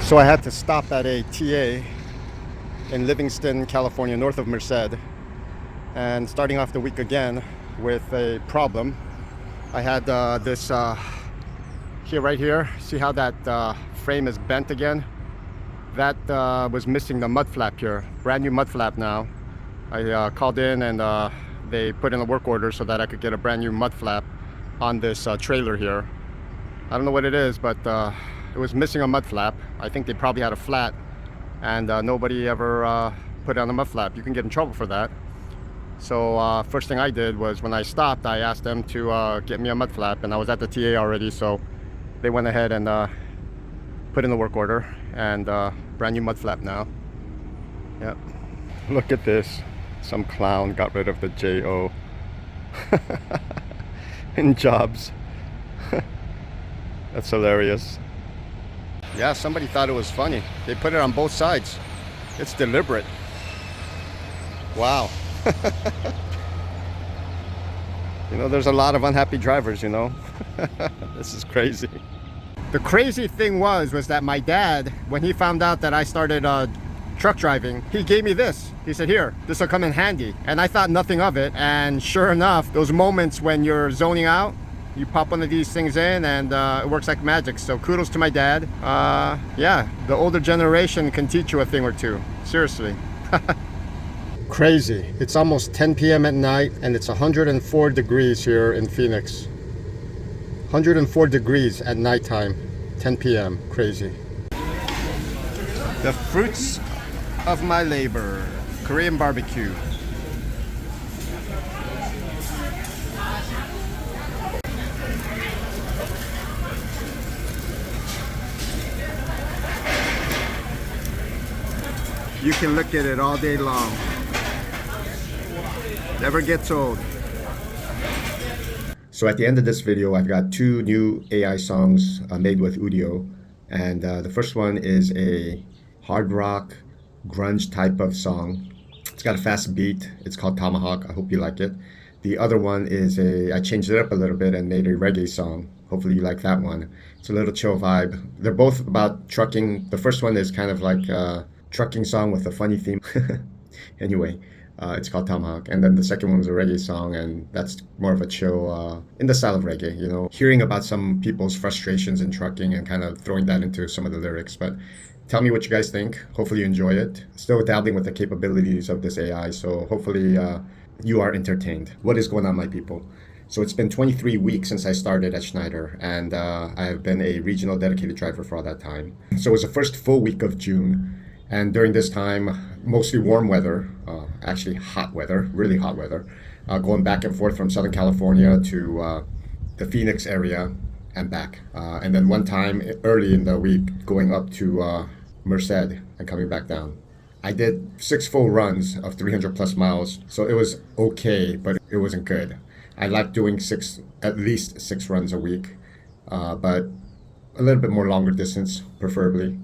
So I had to stop at a TA in Livingston, California, north of Merced, and starting off the week again with a problem. I had this here, right here. See how that frame is bent again? That was missing the mud flap here. Brand new mud flap now. I called in and they put in a work order so that I could get a brand new mud flap on this trailer here. I don't know what it is, but it was missing a mud flap. I think they probably had a flat and nobody ever put on a mud flap. You can get in trouble for that. So first thing I did was, when I stopped, I asked them to get me a mud flap, and I was at the TA already, so they went ahead and put in the work order, and brand new mud flap now. Yep. Look at this. Some clown got rid of the J-O in jobs. That's hilarious. Yeah, somebody thought it was funny. They put it on both sides. It's deliberate. Wow. You know, there's a lot of unhappy drivers, you know. This is crazy. The crazy thing was that my dad, when he found out that I started truck driving, he gave me this. He said, here, this will come in handy. And I thought nothing of it. And sure enough, those moments when you're zoning out, you pop one of these things in and it works like magic. So kudos to my dad. Yeah, the older generation can teach you a thing or two. Seriously. Crazy. It's almost 10 p.m. at night and it's 104 degrees here in Phoenix. 104 degrees at nighttime, 10 p.m. Crazy. The fruits of my labor. Korean barbecue. You can look at it all day long. Never gets old. So at the end of this video, I've got two new AI songs made with Udio. And the first one is a hard rock, grunge type of song. It's got a fast beat. It's called Tomahawk. I hope you like it. The other one is I changed it up a little bit and made a reggae song. Hopefully you like that one. It's a little chill vibe. They're both about trucking. The first one is kind of like a trucking song with a funny theme. Anyway, it's called Tomahawk. And then the second one was a reggae song, and that's more of a chill, in the style of reggae, you know, hearing about some people's frustrations in trucking and kind of throwing that into some of the lyrics. But tell me what you guys think. Hopefully you enjoy it. Still dabbling with the capabilities of this AI, so hopefully you are entertained. What is going on, my people? So it's been 23 weeks since I started at Schneider, and I have been a regional dedicated driver for all that time. So it was the first full week of June. And during this time, mostly warm weather, actually hot weather, really hot weather, going back and forth from Southern California to the Phoenix area and back. And then one time early in the week, going up to Merced and coming back down. I did 6 full runs of 300 plus miles, so it was okay, but it wasn't good. I like doing at least six runs a week, but a little bit more longer distance, preferably.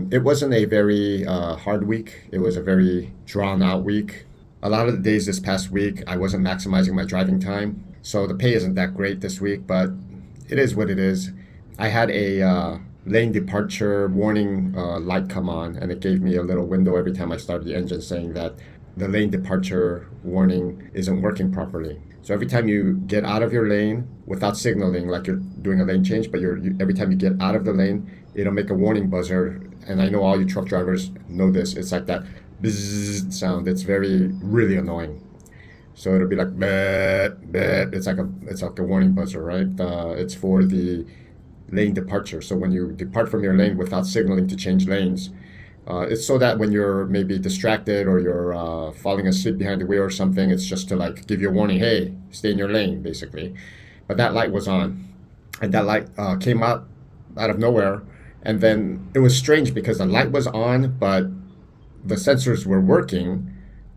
It wasn't a very hard week. It was a very drawn out week. A lot of the days this past week, I wasn't maximizing my driving time. So the pay isn't that great this week, but it is what it is. I had a lane departure warning light come on, and it gave me a little window every time I started the engine saying that the lane departure warning isn't working properly. So every time you get out of your lane without signaling like you're doing a lane change, but every time you get out of the lane, it'll make a warning buzzer. And I know all you truck drivers know this. It's like that bzzz sound. It's really annoying. So it'll be like bleh, bleh. It's like a warning buzzer, right? It's for the lane departure. So when you depart from your lane without signaling to change lanes, it's so that when you're maybe distracted or you're falling asleep behind the wheel or something, it's just to like give you a warning, hey, stay in your lane, basically. But that light was on, and that light came out of nowhere. And then it was strange because the light was on, but the sensors were working.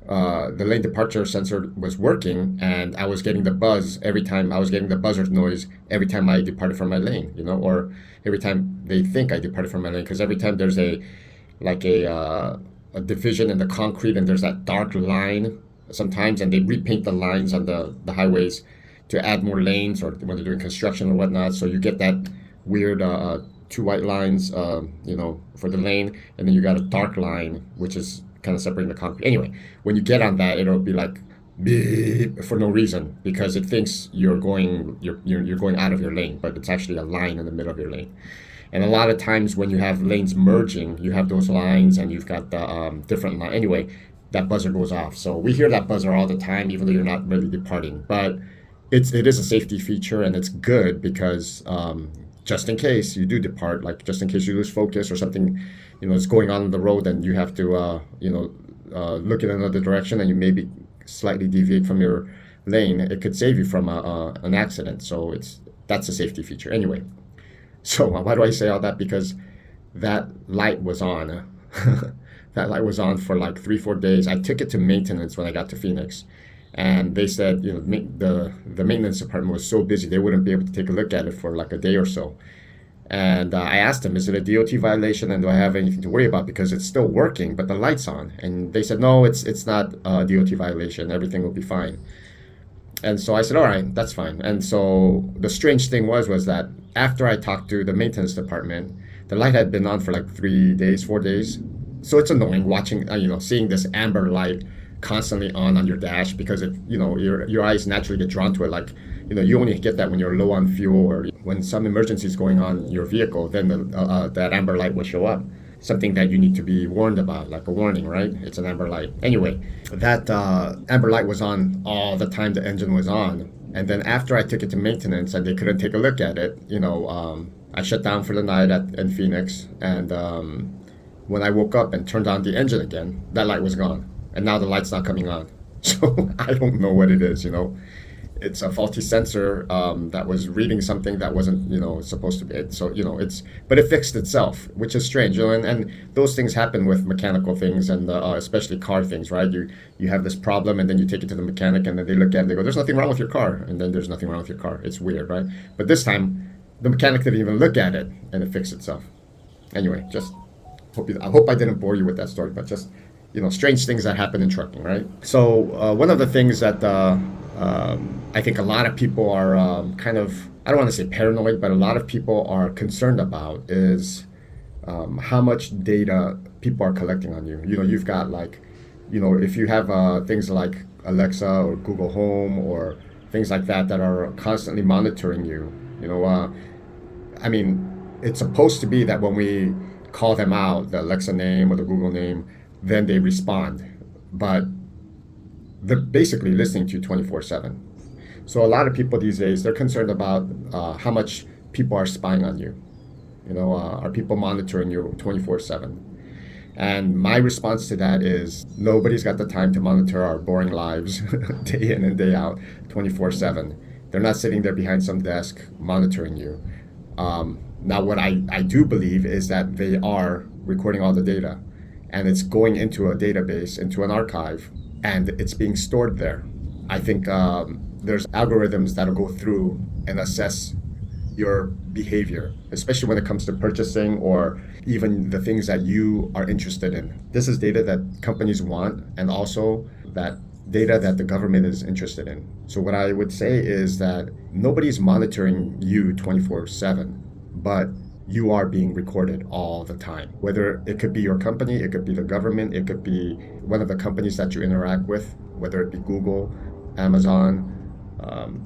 The lane departure sensor was working, and I was getting the buzz every time. I was getting the buzzer noise every time I departed from my lane, you know, or every time they think I departed from my lane. Because every time there's a division in the concrete, and there's that dark line sometimes, and they repaint the lines on the highways to add more lanes, or when they're doing construction or whatnot. So you get that weird two white lines, for the lane, and then you got a dark line, which is kind of separating the concrete. Anyway, when you get on that, it'll be like beep for no reason because it thinks you're going out of your lane, but it's actually a line in the middle of your lane. And a lot of times when you have lanes merging, you have those lines and you've got the different line. Anyway, that buzzer goes off. So we hear that buzzer all the time, even though you're not really departing. But it is a safety feature and it's good because just in case you do depart, like just in case you lose focus or something, is going on the road and you have to, look in another direction and you maybe slightly deviate from your lane, it could save you from an accident. So that's a safety feature. Anyway, so why do I say all that? Because that light was on. That light was on for like 3-4 days. I took it to maintenance when I got to Phoenix, and they said the maintenance department was so busy they wouldn't be able to take a look at it for like a day or so. And I asked them, is it a DOT violation and do I have anything to worry about because it's still working but the light's on? And they said, no, it's not a DOT violation. Everything will be fine. And so I said, all right, that's fine. And so the strange thing was that after I talked to the maintenance department, the light had been on for like 3 days, 4 days. So it's annoying watching, seeing this amber light constantly on your dash because your eyes naturally get drawn to it. Like, you only get that when you're low on fuel or when some emergency is going on in your vehicle, then that amber light will show up. Something that you need to be warned about, like a warning, right? It's an amber light. Anyway, that amber light was on all the time the engine was on. And then after I took it to maintenance and they couldn't take a look at it, I shut down for the night in Phoenix. And when I woke up and turned on the engine again, that light was gone. And now the light's not coming on. So I don't know what it is, It's a faulty sensor that was reading something that wasn't, supposed to be. So, but it fixed itself, which is strange, and those things happen with mechanical things and especially car things, right? You have this problem and then you take it to the mechanic and then they look at it and they go, there's nothing wrong with your car. And then there's nothing wrong with your car. It's weird, right? But this time, the mechanic didn't even look at it and it fixed itself. Anyway, I hope I didn't bore you with that story, but just, strange things that happen in trucking, right? So one of the things that I think a lot of people are kind of, I don't want to say paranoid, but a lot of people are concerned about is how much data people are collecting on you. You've got like, if you have things like Alexa or Google Home or things like that are constantly monitoring you, it's supposed to be that when we call them out, the Alexa name or the Google name, then they respond. But they're basically listening to you 24/7. So a lot of people these days, they're concerned about how much people are spying on you. Are people monitoring you 24/7? And my response to that is nobody's got the time to monitor our boring lives day in and day out, 24/7. They're not sitting there behind some desk monitoring you. Now, what I do believe is that they are recording all the data and it's going into a database, into an archive, and it's being stored there. I think there's algorithms that'll go through and assess your behavior, especially when it comes to purchasing or even the things that you are interested in. This is data that companies want and also that data that the government is interested in. So what I would say is that nobody's monitoring you 24/7, but you are being recorded all the time. Whether it could be your company, it could be the government, it could be one of the companies that you interact with, whether it be Google, Amazon,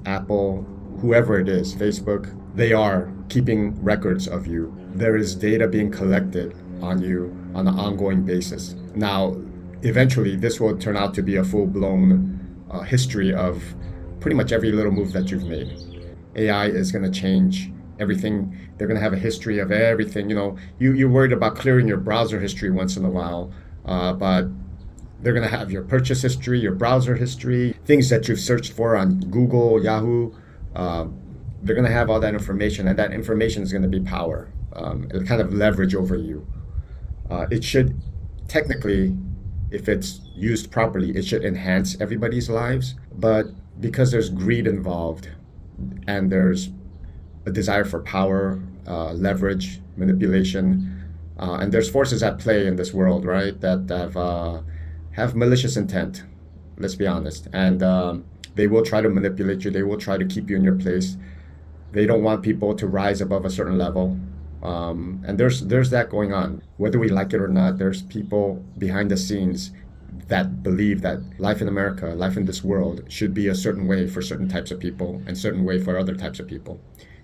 Apple, whoever it is, Facebook, they are keeping records of you. There is data being collected on you on an ongoing basis. Now, eventually, this will turn out to be a full-blown history of pretty much every little move that you've made. AI is going to change everything. They're going to have a history of everything. You're worried about clearing your browser history once in a while, but they're going to have your purchase history, your browser history, things that you've searched for on Google, Yahoo. They're going to have all that information, and that information is going to be power. It'll kind of leverage over you. It should technically, if it's used properly, it should enhance everybody's lives. But because there's greed involved and there's a desire for power, leverage, manipulation, and there's forces at play in this world, right, that have malicious intent, let's be honest. And they will try to manipulate you. They will try to keep you in your place. They don't want people to rise above a certain level. And there's that going on. Whether we like it or not, there's people behind the scenes that believe that life in America, life in this world, should be a certain way for certain types of people and certain way for other types of people.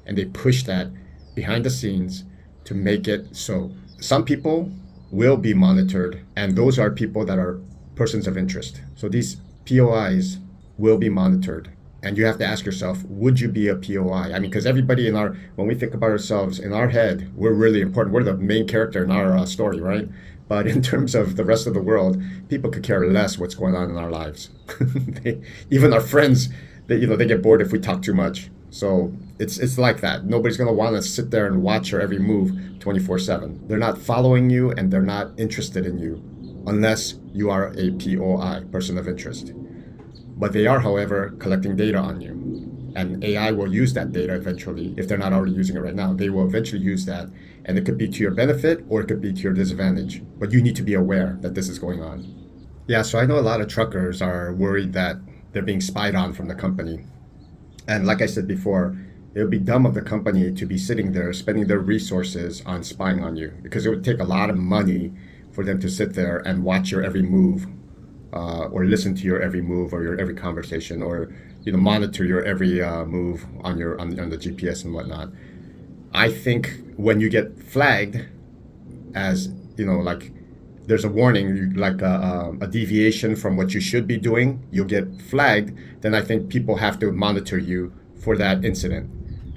And they push that behind the scenes to make it so. Some people will be monitored, and those are people that are persons of interest. So these POIs will be monitored. And you have to ask yourself, would you be a POI? I mean, because everybody when we think about ourselves in our head, we're really important. We're the main character in our story, right? But in terms of the rest of the world, people could care less what's going on in our lives. Even our friends, they get bored if we talk too much. So it's like that. Nobody's going to want to sit there and watch your every move 24/7. They're not following you, and they're not interested in you unless you are a POI, person of interest. But they are, however, collecting data on you. And AI will use that data eventually. If they're not already using it right now, they will eventually use that. And it could be to your benefit or it could be to your disadvantage. But you need to be aware that this is going on. Yeah, so I know a lot of truckers are worried that they're being spied on from the company. And like I said before, it would be dumb of the company to be sitting there spending their resources on spying on you, because it would take a lot of money for them to sit there and watch your every move, or listen to your every move or your every conversation, or monitor your every move on the GPS and whatnot. I think when you get flagged as like there's a warning, like a deviation from what you should be doing, you'll get flagged. Then I think people have to monitor you for that incident.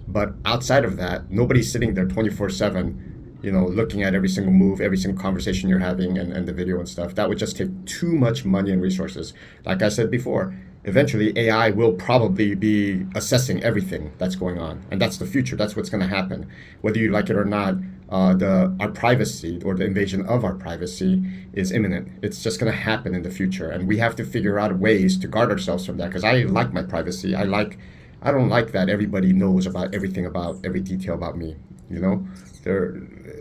But outside of that, nobody's sitting there 24/7 looking at every single move, every single conversation you're having, and the video and stuff. That would just take too much money and resources. Like I said before, eventually AI will probably be assessing everything that's going on. And that's the future. That's what's going to happen. Whether you like it or not, our privacy, or the invasion of our privacy, is imminent. It's just going to happen in the future. And we have to figure out ways to guard ourselves from that, because I like my privacy. I don't like that everybody knows about everything, about every detail about me,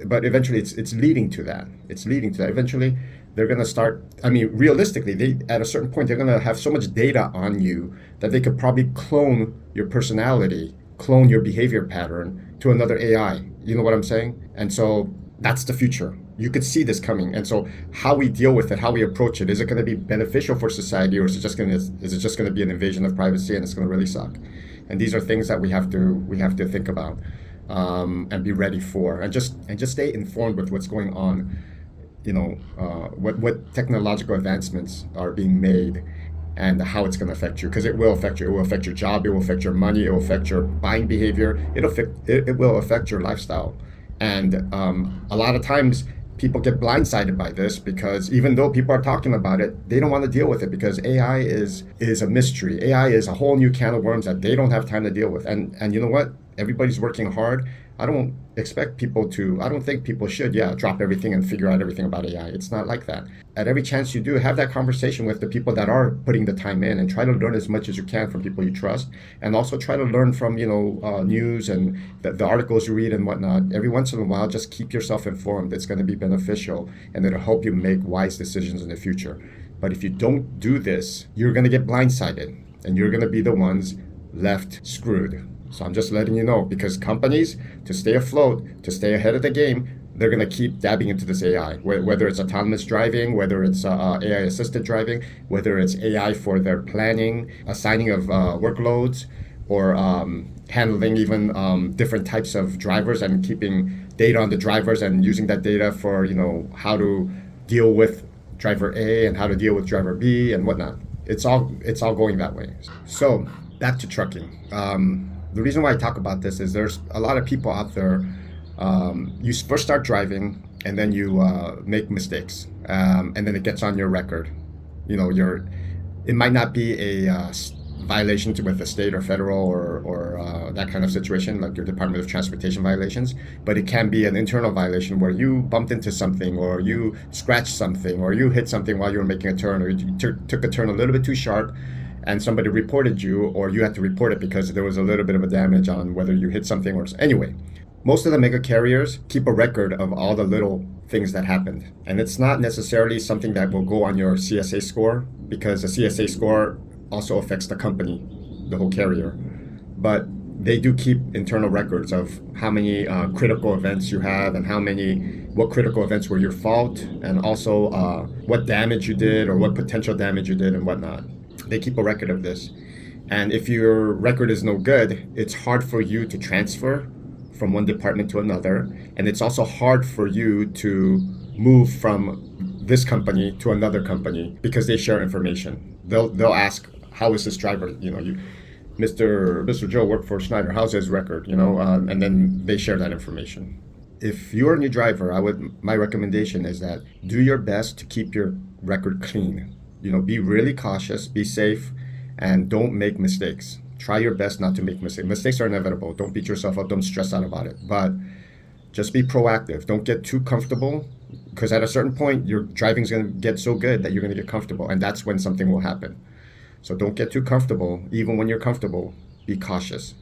but eventually it's leading to that. Eventually they're going to start, I mean, realistically, at a certain point, they're going to have so much data on you that they could probably clone your personality, clone your behavior pattern to another AI. You know what I'm saying? And so that's the future. You could see this coming. And so how we deal with it, how we approach it, is it going to be beneficial for society, or is it just going to be an invasion of privacy, and it's going to really suck? And these are things that we have to think about, and be ready for, and just stay informed with what's going on. What technological advancements are being made, and how it's going to affect you, because it will affect you. It will affect your job. It will affect your money. It will affect your buying behavior. It will affect your lifestyle. And a lot of times people get blindsided by this, because even though people are talking about it, they don't want to deal with it, because AI is a mystery. AI is a whole new can of worms that they don't have time to deal with. And you know what? Everybody's working hard. I don't think people should, drop everything and figure out everything about AI. It's not like that. At every chance you do, have that conversation with the people that are putting the time in, and try to learn as much as you can from people you trust. And also try to learn from, news and the articles you read and whatnot. Every once in a while, just keep yourself informed. It's going to be beneficial, and it'll help you make wise decisions in the future. But if you don't do this, you're going to get blindsided, and you're going to be the ones left screwed. So I'm just letting you know, because companies, to stay afloat, to stay ahead of the game, they're going to keep dabbing into this AI, whether it's autonomous driving, whether it's AI-assisted driving, whether it's AI for their planning, assigning of workloads, or handling even different types of drivers, and keeping data on the drivers, and using that data for, how to deal with driver A and how to deal with driver B and whatnot. It's all going that way. So back to trucking. The reason why I talk about this is there's a lot of people out there. You first start driving, and then you make mistakes, and then it gets on your record. It might not be a violation with the state or federal or that kind of situation, like your Department of Transportation violations, but it can be an internal violation where you bumped into something, or you scratched something, or you hit something while you were making a turn, or you took a turn a little bit too sharp, and somebody reported you, or you had to report it because there was a little bit of a damage on whether you hit something or... Anyway, most of the mega carriers keep a record of all the little things that happened. And it's not necessarily something that will go on your CSA score, because the CSA score also affects the company, the whole carrier. But they do keep internal records of how many critical events you have and what critical events were your fault, and also what damage you did or what potential damage you did and whatnot. They keep a record of this. And if your record is no good, it's hard for you to transfer from one department to another. And it's also hard for you to move from this company to another company because they share information. They'll ask, how is this driver? Mr. Joe worked for Schneider. How's his record? And then they share that information. If you're a new driver, my recommendation is that do your best to keep your record clean. Be really cautious, be safe, and don't make mistakes. Try your best not to make mistakes. Mistakes are inevitable. Don't beat yourself up. Don't stress out about it. But just be proactive. Don't get too comfortable, because at a certain point, your driving's going to get so good that you're going to get comfortable, and that's when something will happen. So don't get too comfortable. Even when you're comfortable, be cautious.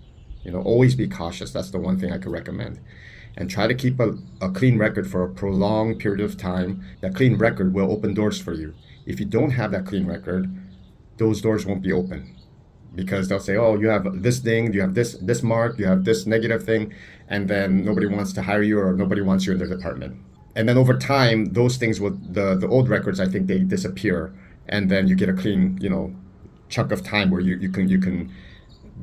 Always be cautious. That's the one thing I could recommend. And try to keep a clean record for a prolonged period of time. That clean record will open doors for you. If you don't have that clean record, those doors won't be open, because they'll say, oh, you have this thing, you have this mark, you have this negative thing, and then nobody wants to hire you or nobody wants you in their department. And then over time, those things the old records, I think they disappear, and then you get a clean, chunk of time where you can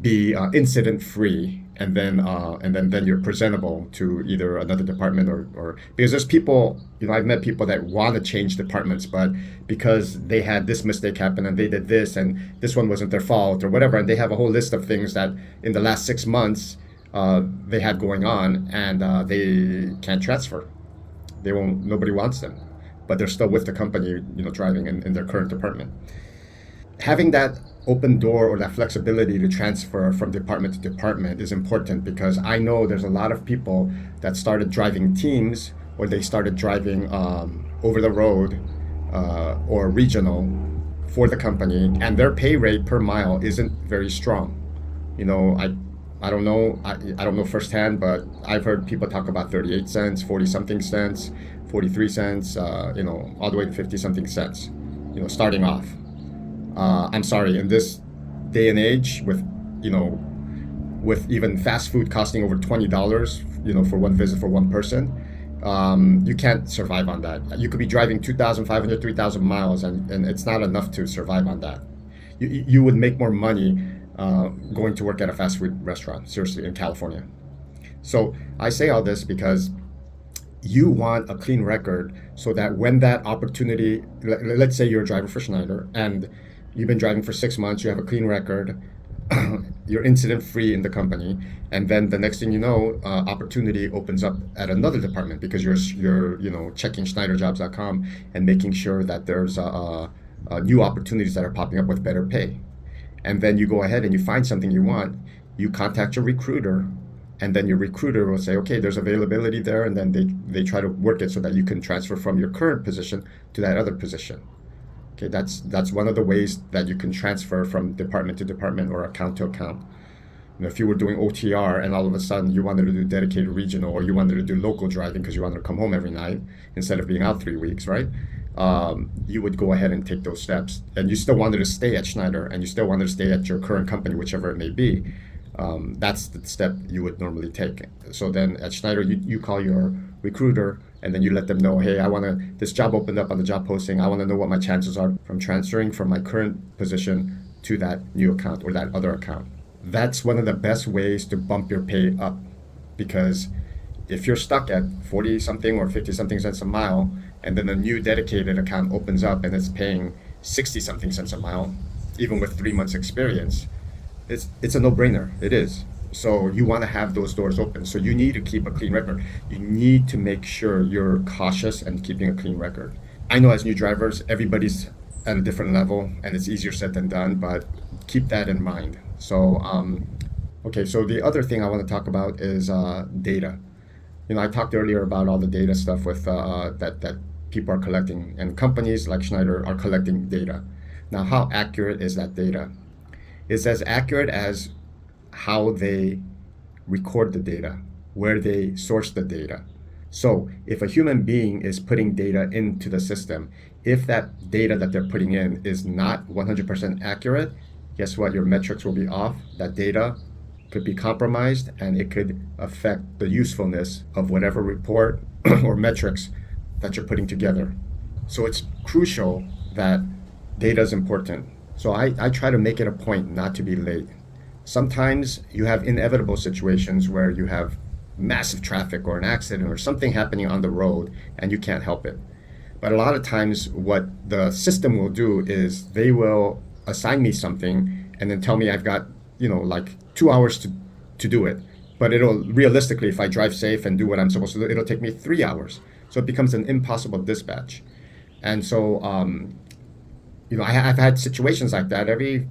be incident free, and then you're presentable to either another department or because there's people, I've met people that want to change departments, but because they had this mistake happen and they did this and this one wasn't their fault or whatever, and they have a whole list of things that in the last 6 months they had going on, and they can't transfer. Nobody wants them, but they're still with the company, driving in their current department. Having that open door or that flexibility to transfer from department to department is important, because I know there's a lot of people that started driving teams, or they started driving over the road or regional for the company, and their pay rate per mile isn't very strong. I don't know. I don't know firsthand, but I've heard people talk about 38 cents, 40 something cents, 43 cents, all the way to 50 something cents, starting off. I'm sorry, in this day and age, with even fast food costing over $20, for one visit for one person, you can't survive on that. You could be driving 2,500, 3,000 miles, and it's not enough to survive on that. You would make more money going to work at a fast food restaurant, seriously, in California. So I say all this because you want a clean record, so that when that opportunity, let's say you're a driver for Schneider and you've been driving for 6 months, you have a clean record, you're incident free in the company, and then the next thing you know, opportunity opens up at another department, because you're checking SchneiderJobs.com and making sure that there's new opportunities that are popping up with better pay. And then you go ahead and you find something you want, you contact your recruiter, and then your recruiter will say, okay, there's availability there, and then they try to work it so that you can transfer from your current position to that other position. Okay, that's one of the ways that you can transfer from department to department or account to account. If you were doing OTR and all of a sudden you wanted to do dedicated regional, or you wanted to do local driving because you wanted to come home every night instead of being out 3 weeks, right? You would go ahead and take those steps, and you still wanted to stay at Schneider, and you still wanted to stay at your current company, whichever it may be. That's the step you would normally take. So then at Schneider, you call your recruiter, and then you let them know, hey, this job opened up on the job posting. I want to know what my chances are from transferring from my current position to that new account or that other account. That's one of the best ways to bump your pay up, because if you're stuck at 40 something or 50 something cents a mile, and then a new dedicated account opens up and it's paying 60 something cents a mile, even with 3 months experience, it's a no-brainer. It is. So you want to have those doors open. So you need to keep a clean record. You need to make sure you're cautious and keeping a clean record. I know as new drivers, everybody's at a different level, and it's easier said than done, but keep that in mind. So, okay, so the other thing I want to talk about is data. I talked earlier about all the data stuff with that people are collecting, and companies like Schneider are collecting data. Now, how accurate is that data? It's as accurate as how they record the data, where they source the data. So if a human being is putting data into the system, if that data that they're putting in is not 100% accurate, guess what? Your metrics will be off. That data could be compromised, and it could affect the usefulness of whatever report or metrics that you're putting together. So it's crucial that data is important. So I try to make it a point not to be late. Sometimes you have inevitable situations where you have massive traffic or an accident or something happening on the road and you can't help it. But a lot of times, what the system will do is they will assign me something and then tell me I've got, like 2 hours to do it. But it'll realistically, if I drive safe and do what I'm supposed to do, it'll take me 3 hours. So it becomes an impossible dispatch. And so, I've had situations like that. Every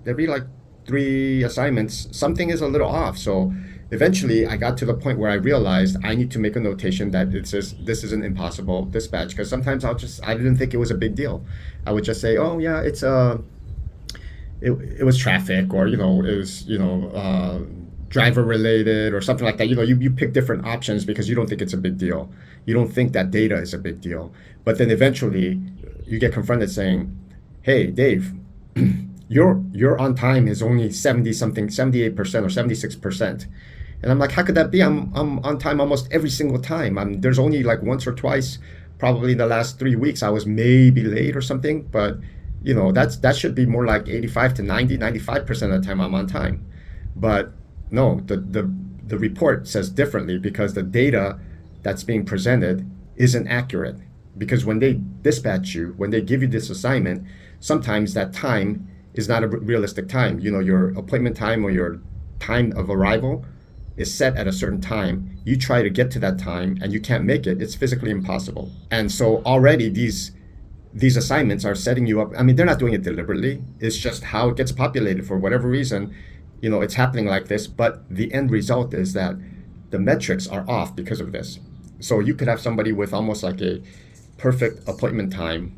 like 3 assignments, something is a little off. So eventually I got to the point where I realized I need to make a notation that it says this is an impossible dispatch, because sometimes I didn't think it was a big deal. I would just say, oh yeah, it was traffic, or it was driver related or something like that. You pick different options because you don't think it's a big deal. You don't think that data is a big deal. But then eventually you get confronted saying, hey Dave, your on time is only 70 something, 78% or 76%. And I'm like, how could that be? I'm on time almost every single time. There's only like once or twice, probably in the last 3 weeks, I was maybe late or something. But that should be more like 85 to 90, 95% of the time I'm on time. But no, the report says differently, because the data that's being presented isn't accurate. Because when they dispatch you, when they give you this assignment, sometimes that time is not a realistic time. Your appointment time or your time of arrival is set at a certain time. You try to get to that time and you can't make it. It's physically impossible. And so already these assignments are setting you up. I mean, they're not doing it deliberately. It's just how it gets populated. For whatever reason, it's happening like this. But the end result is that the metrics are off because of this. So you could have somebody with almost like a perfect appointment time,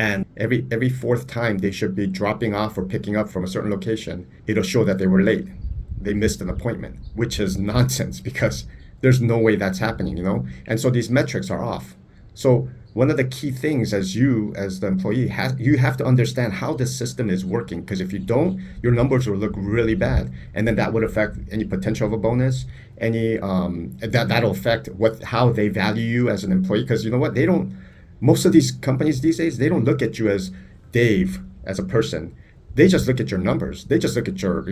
and every fourth time they should be dropping off or picking up from a certain location, it'll show that they were late. They missed an appointment, which is nonsense, because there's no way that's happening, And so these metrics are off. So one of the key things, as the employee, you have to understand how the system is working, because if you don't, your numbers will look really bad, and then that would affect any potential of a bonus, that'll affect how they value you as an employee. Because most of these companies these days, they don't look at you as Dave, as a person. They just look at your numbers. They just look at your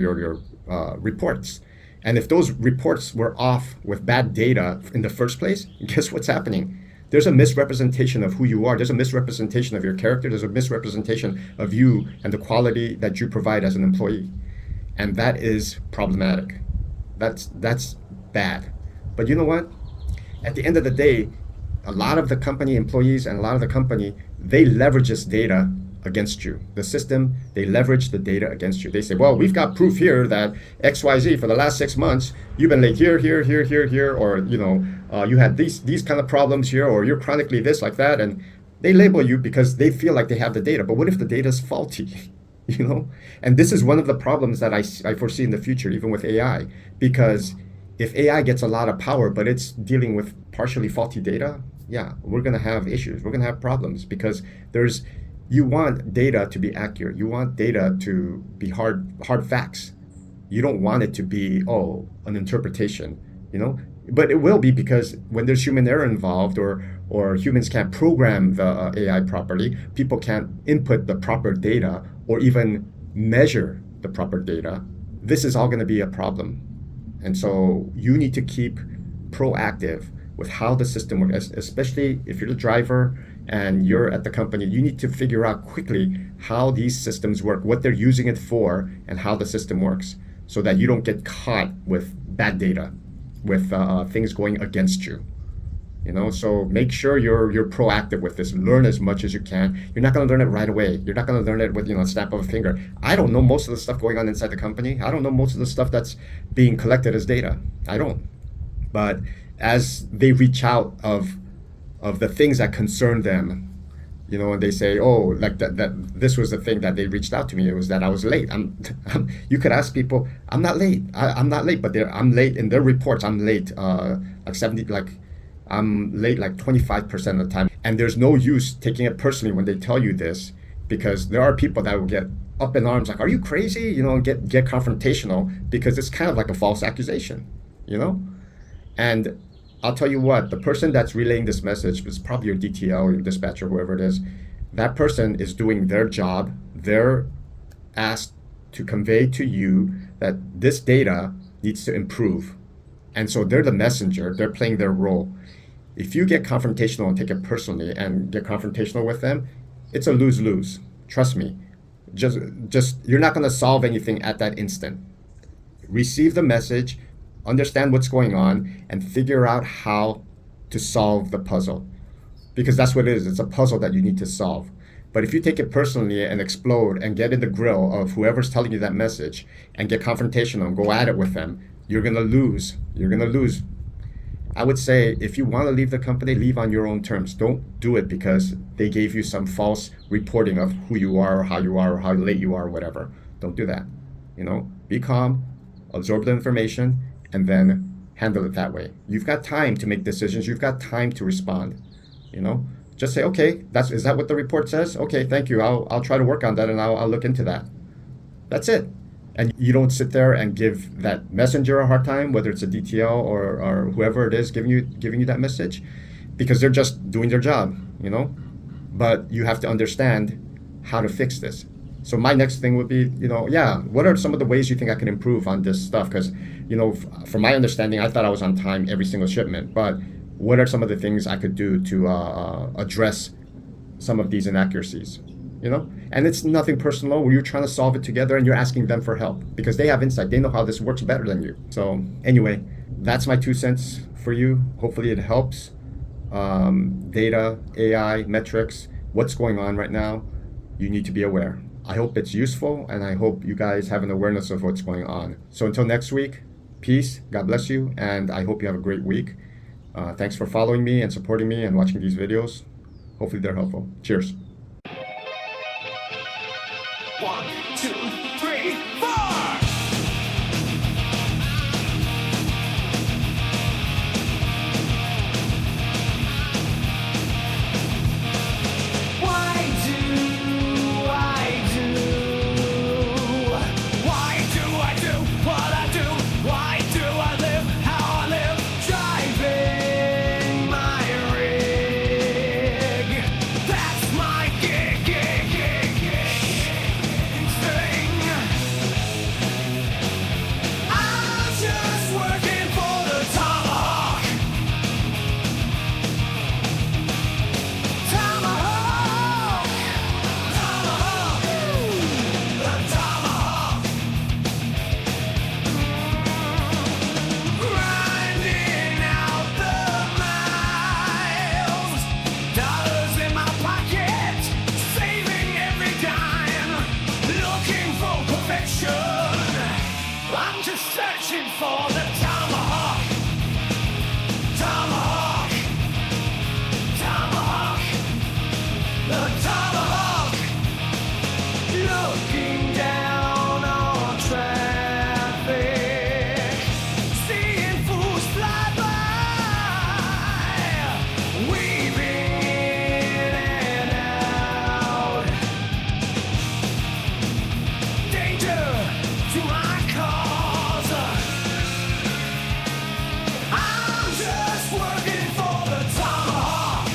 reports. And if those reports were off with bad data in the first place, guess what's happening? There's a misrepresentation of who you are. There's a misrepresentation of your character. There's a misrepresentation of you and the quality that you provide as an employee. And that is problematic. That's bad. But you know what? At the end of the day, a lot of the company employees and a lot of the company, they leverage this data against you. The system, they leverage the data against you. They say, well, we've got proof here that XYZ for the last 6 months, you've been late here, or, you had these kind of problems here, or you're chronically this, like that. And they label you because they feel like they have the data. But what if the data is faulty? And this is one of the problems that I foresee in the future, even with AI, because if AI gets a lot of power, but it's dealing with partially faulty data, yeah, we're going to have issues. We're going to have problems, because you want data to be accurate. You want data to be hard facts. You don't want it to be, an interpretation, But it will be, because when there's human error involved, or humans can't program the AI properly, people can't input the proper data or even measure the proper data, this is all going to be a problem. And so you need to keep proactive with how the system works, especially if you're the driver and you're at the company. You need to figure out quickly how these systems work, what they're using it for, and how the system works, so that you don't get caught with bad data, with things going against you. So make sure you're proactive with this. Learn as much as you can. You're not going to learn it right away. You're not going to learn it with a snap of a finger. I don't know most of the stuff going on inside the company. I don't know most of the stuff that's being collected as data. I don't. But as they reach out of the things that concern them, and they say, like that this was the thing that they reached out to me. It was that I was late. You could ask people, I'm not late. I'm not late, but I'm late in their reports. I'm late, I'm late like 25% of the time. And there's no use taking it personally when they tell you this, because there are people that will get up in arms, like, "Are you crazy?" Get confrontational because it's kind of like a false accusation, you know. And I'll tell you what, the person that's relaying this message is probably your DTL or your dispatcher, whoever it is. That person is doing their job. They're asked to convey to you that this data needs to improve. And so they're the messenger, they're playing their role. If you get confrontational and take it personally and get confrontational with them, it's a lose-lose. Trust me. Just you're not going to solve anything at that instant. Receive the message, understand what's going on, and figure out how to solve the puzzle. Because that's what it is. It's a puzzle that you need to solve. But if you take it personally and explode and get in the grill of whoever's telling you that message and get confrontational and go at it with them, you're going to lose. You're going to lose. I would say if you want to leave the company, leave on your own terms. Don't do it because they gave you some false reporting of who you are or how late you are or whatever. Don't do that. Be calm, absorb the information, and then handle it that way. You've got time to make decisions. You've got time to respond. Just say, okay, is that what the report says? Okay, thank you. I'll try to work on that and I'll look into that. That's it. And you don't sit there and give that messenger a hard time, whether it's a DTL or whoever it is giving you that message, because they're just doing their job, But you have to understand how to fix this. So my next thing would be, what are some of the ways you think I can improve on this stuff? Because, from my understanding, I thought I was on time every single shipment, but what are some of the things I could do to address some of these inaccuracies? And it's nothing personal where you're trying to solve it together and you're asking them for help because they have insight. They know how this works better than you. So anyway, that's my 2 cents for you. Hopefully it helps. Data, AI, metrics, what's going on right now, you need to be aware. I hope it's useful and I hope you guys have an awareness of what's going on. So until next week, peace, God bless you, and I hope you have a great week. Thanks for following me and supporting me and watching these videos. Hopefully they're helpful. Cheers. 1, 2, 3, 4! I'm just searching for the tomahawk, tomahawk, tomahawk, the tomahawk. Looking down on traffic, seeing fools fly by, weaving in and out. Danger to my cause. I'm just working for the tomahawk.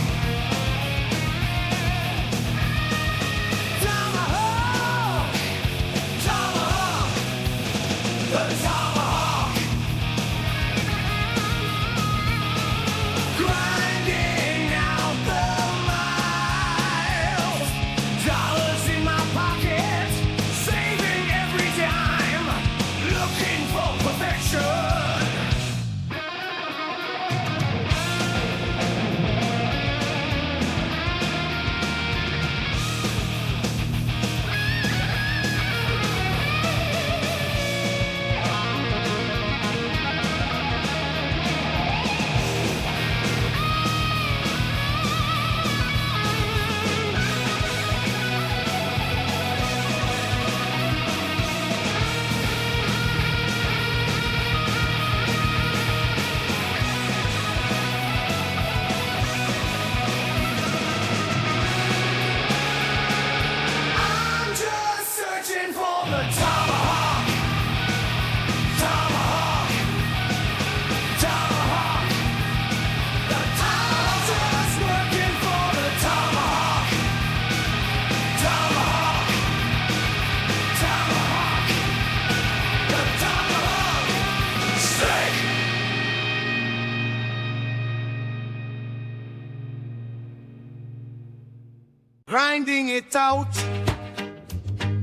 grinding it out,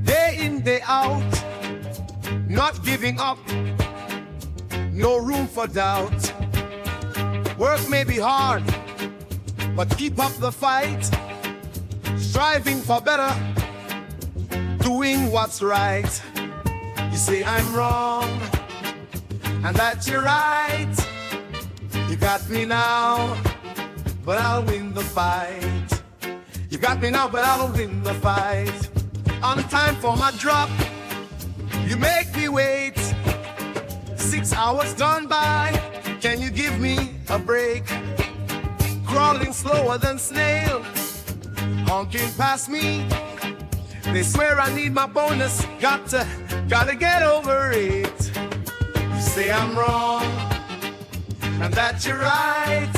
day in, day out, not giving up, no room for doubt. Work may be hard, but keep up the fight, striving for better, doing what's right. You say I'm wrong, and that you're right. You got me now, but I'll win the fight. You got me now, but I'll win the fight. On time for my drop, you make me wait. 6 hours gone by, can you give me a break? Crawling slower than snail, honking past me. They swear I need my bonus, gotta get over it. You say I'm wrong, and that you're right.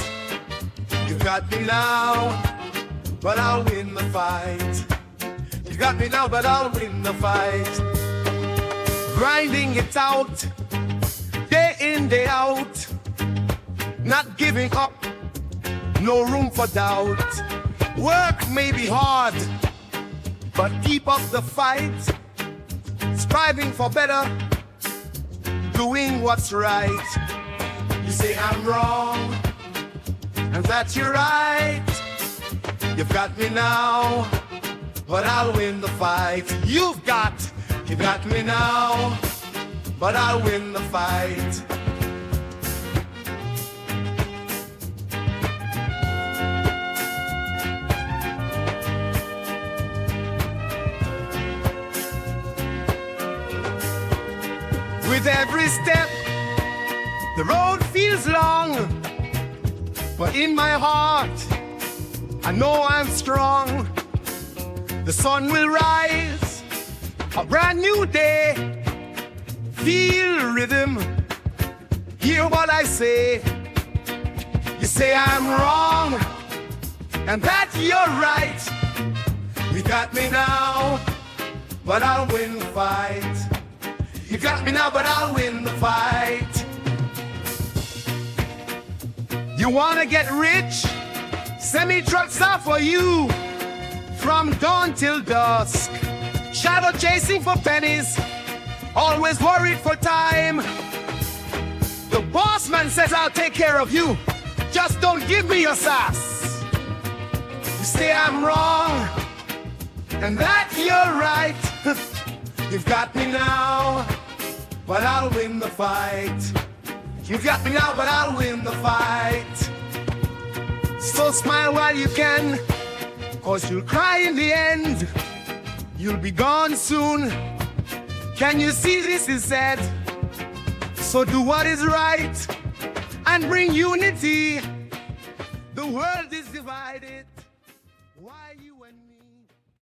You got me now, but I'll win the fight. You got me now, but I'll win the fight. Grinding it out, day in, day out, not giving up, no room for doubt. Work may be hard, but keep up the fight, striving for better, doing what's right. You say I'm wrong, and that you're right. You've got me now, but I'll win the fight. You got me now, but I'll win the fight. With every step, the road feels long, but in my heart, I know I'm strong. The sun will rise, a brand new day. Feel rhythm, hear what I say. You say I'm wrong, and that you're right. You got me now, but I'll win the fight. You got me now, but I'll win the fight. You wanna get rich? Semi-trucks are for you. From dawn till dusk, shadow chasing for pennies, always worried for time. The boss man says I'll take care of you, just don't give me your sass. You say I'm wrong, and that you're right. You've got me now, but I'll win the fight. You've got me now, but I'll win the fight. So smile while you can, 'cause you'll cry in the end. You'll be gone soon. Can you see this is sad? So do what is right and bring unity. The world is divided.